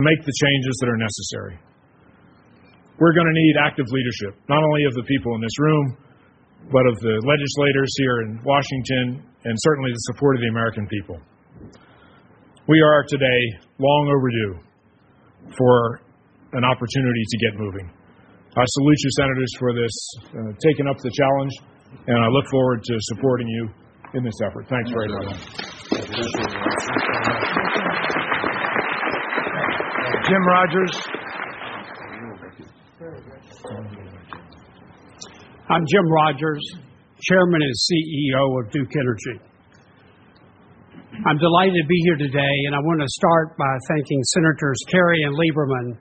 make the changes that are necessary. We're going to need active leadership, not only of the people in this room, but of the legislators here in Washington, and certainly the support of the American people. We are today long overdue for an opportunity to get moving. I salute you, Senators, for this, taking up the challenge, and I look forward to supporting you in this effort. Thanks very much. Jim Rogers. I'm Jim Rogers, Chairman and CEO of Duke Energy. I'm delighted to be here today, and I want to start by thanking Senators Kerry and Lieberman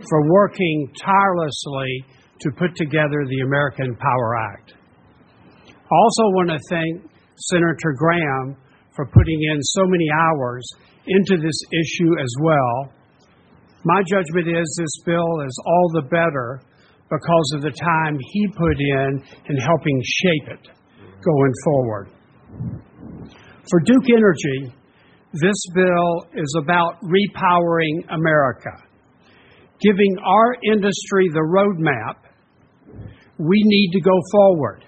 for working tirelessly to put together the American Power Act. I also want to thank Senator Graham for putting in so many hours into this issue as well. My judgment is this bill is all the better because of the time he put in helping shape it going forward. For Duke Energy, this bill is about repowering America, giving our industry the roadmap we need to go forward,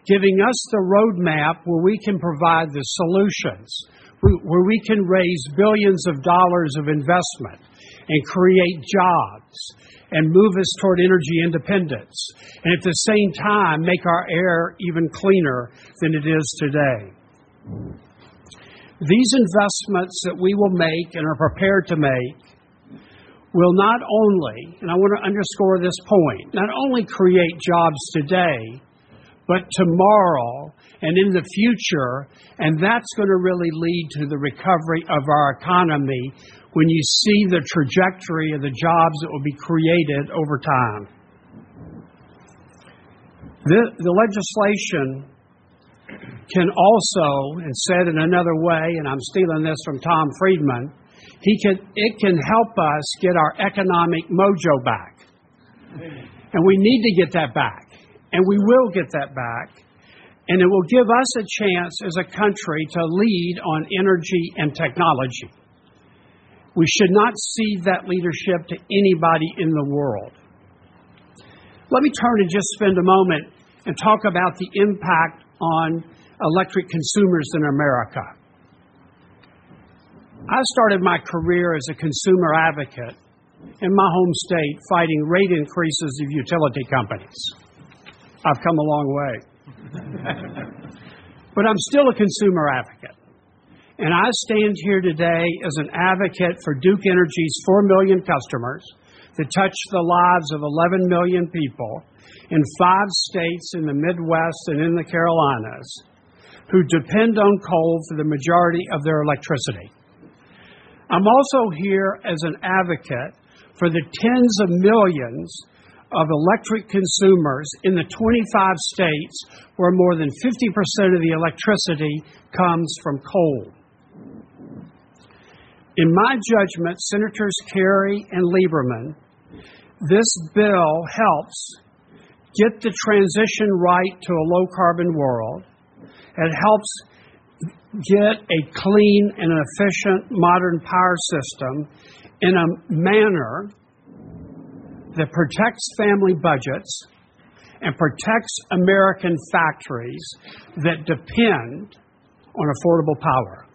giving us the roadmap where we can provide the solutions, where we can raise billions of dollars of investment and create jobs and move us toward energy independence, and at the same time make our air even cleaner than it is today. These investments that we will make and are prepared to make will not only, and I want to underscore this point, not only create jobs today, but tomorrow and in the future, and that's going to really lead to the recovery of our economy when you see the trajectory of the jobs that will be created over time. The legislation can also, and said in another way, and I'm stealing this from Tom Friedman, it can help us get our economic mojo back. And we need to get that back. And we will get that back. And it will give us a chance as a country to lead on energy and technology. We should not cede that leadership to anybody in the world. Let me turn and just spend a moment and talk about the impact on electric consumers in America. I started my career as a consumer advocate in my home state fighting rate increases of utility companies. I've come a long way. But I'm still a consumer advocate. And I stand here today as an advocate for Duke Energy's 4 million customers that touch the lives of 11 million people in 5 states in the Midwest and in the Carolinas who depend on coal for the majority of their electricity. I'm also here as an advocate for the tens of millions of electric consumers in the 25 states where more than 50% of the electricity comes from coal. In my judgment, Senators Kerry and Lieberman, this bill helps get the transition right to a low-carbon world. It helps get a clean and efficient modern power system in a manner that protects family budgets and protects American factories that depend on affordable power.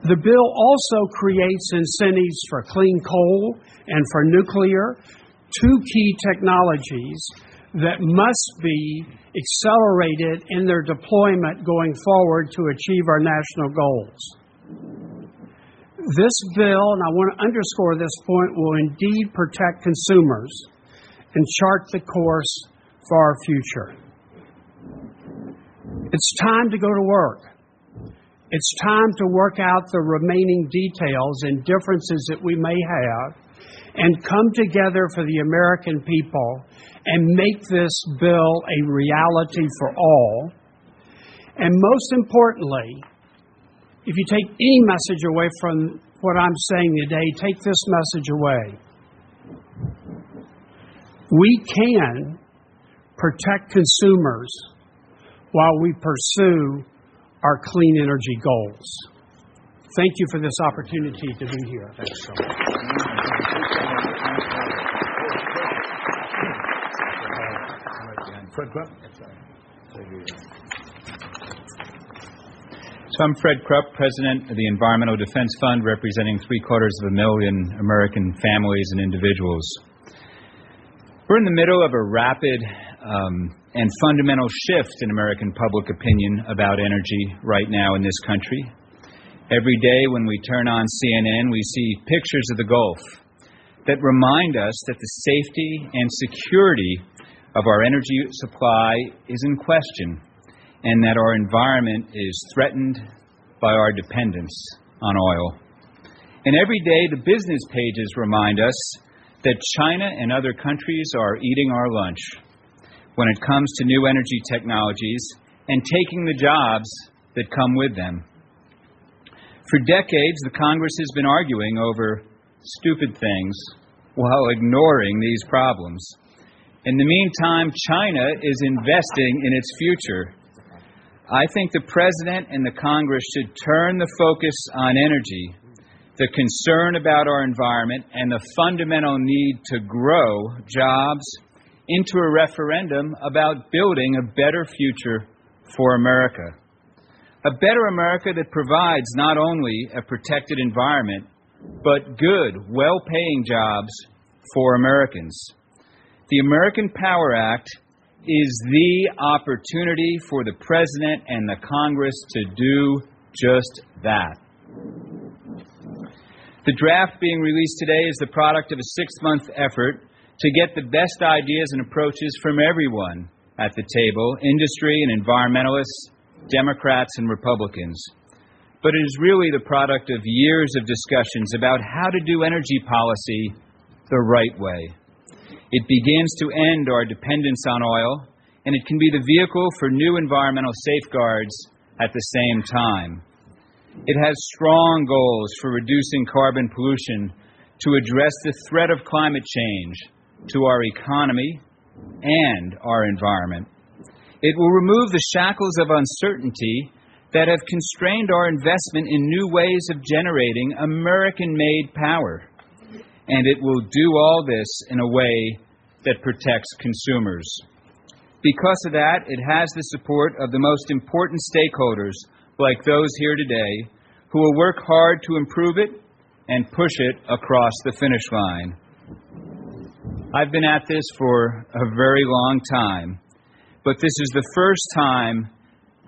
The bill also creates incentives for clean coal and for nuclear, 2 key technologies that must be accelerated in their deployment going forward to achieve our national goals. This bill, and I want to underscore this point, will indeed protect consumers and chart the course for our future. It's time to go to work. It's time to work out the remaining details and differences that we may have and come together for the American people and make this bill a reality for all. And most importantly, if you take any message away from what I'm saying today, take this message away. We can protect consumers while we pursue our clean energy goals. Thank you for this opportunity to be here. Thanks so much. Fred Krupp? So I'm Fred Krupp, President of the Environmental Defense Fund, representing 750,000 American families and individuals. We're in the middle of a rapid and fundamental shift in American public opinion about energy right now in this country. Every day when we turn on CNN, we see pictures of the Gulf that remind us that the safety and security of our energy supply is in question and that our environment is threatened by our dependence on oil. And every day the business pages remind us that China and other countries are eating our lunch when it comes to new energy technologies and taking the jobs that come with them. For decades, the Congress has been arguing over stupid things while ignoring these problems. In the meantime, China is investing in its future. I think the President and the Congress should turn the focus on energy, the concern about our environment, and the fundamental need to grow jobs into a referendum about building a better future for America. A better America that provides not only a protected environment, but good, well-paying jobs for Americans. The American Power Act is the opportunity for the President and the Congress to do just that. The draft being released today is the product of a 6-month effort to get the best ideas and approaches from everyone at the table, industry and environmentalists, Democrats and Republicans. But it is really the product of years of discussions about how to do energy policy the right way. It begins to end our dependence on oil, and it can be the vehicle for new environmental safeguards at the same time. It has strong goals for reducing carbon pollution to address the threat of climate change to our economy and our environment. It will remove the shackles of uncertainty that have constrained our investment in new ways of generating American-made power. And it will do all this in a way that protects consumers. Because of that, it has the support of the most important stakeholders, like those here today, who will work hard to improve it and push it across the finish line. I've been at this for a very long time, but this is the first time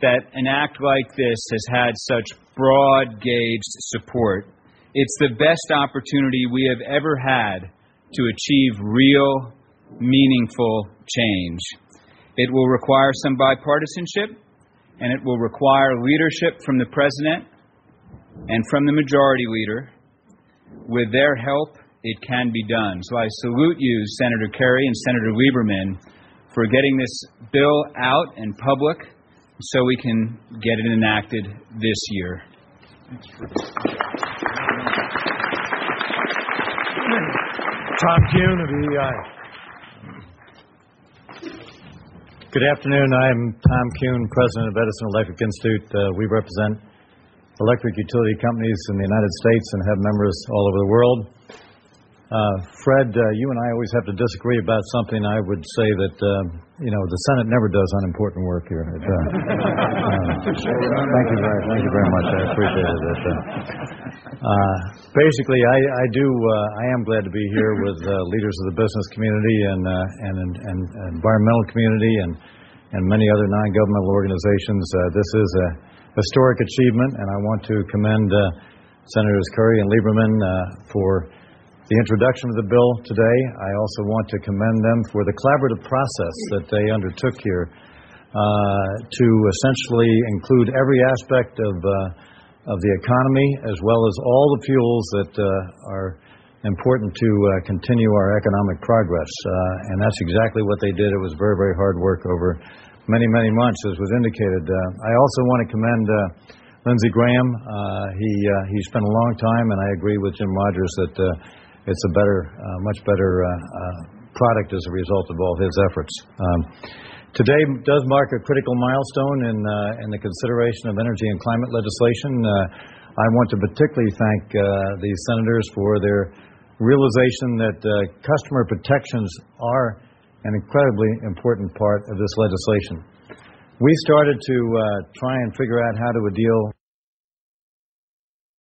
that an act like this has had such broad-gauged support. It's the best opportunity we have ever had to achieve real, meaningful change. It will require some bipartisanship, and it will require leadership from the President and from the Majority Leader. With their help, it can be done. So I salute you, Senator Kerry and Senator Lieberman, for getting this bill out in public so we can get it enacted this year. Tom Kuhn of EEI. Good afternoon. I'm Tom Kuhn, President of Edison Electric Institute. We represent electric utility companies in the United States and have members all over the world. Fred, you and I always have to disagree about something. I would say that, the Senate never does unimportant work here. Thank you very much. I appreciate it. Basically, I am glad to be here with leaders of the business community and environmental community and many other non-governmental organizations. This is a historic achievement, and I want to commend Senators Kerry and Lieberman for the introduction of the bill today. I also want to commend them for the collaborative process that they undertook here to essentially include every aspect of the economy as well as all the fuels that are important to continue our economic progress. And that's exactly what they did. It was very, very hard work over many, many months, as was indicated. I also want to commend Lindsey Graham. He spent a long time, and I agree with Jim Rogers that it's a much better product as a result of all his efforts. Today does mark a critical milestone in the consideration of energy and climate legislation. I want to particularly thank the senators for their realization that customer protections are an incredibly important part of this legislation. We started to try and figure out how to deal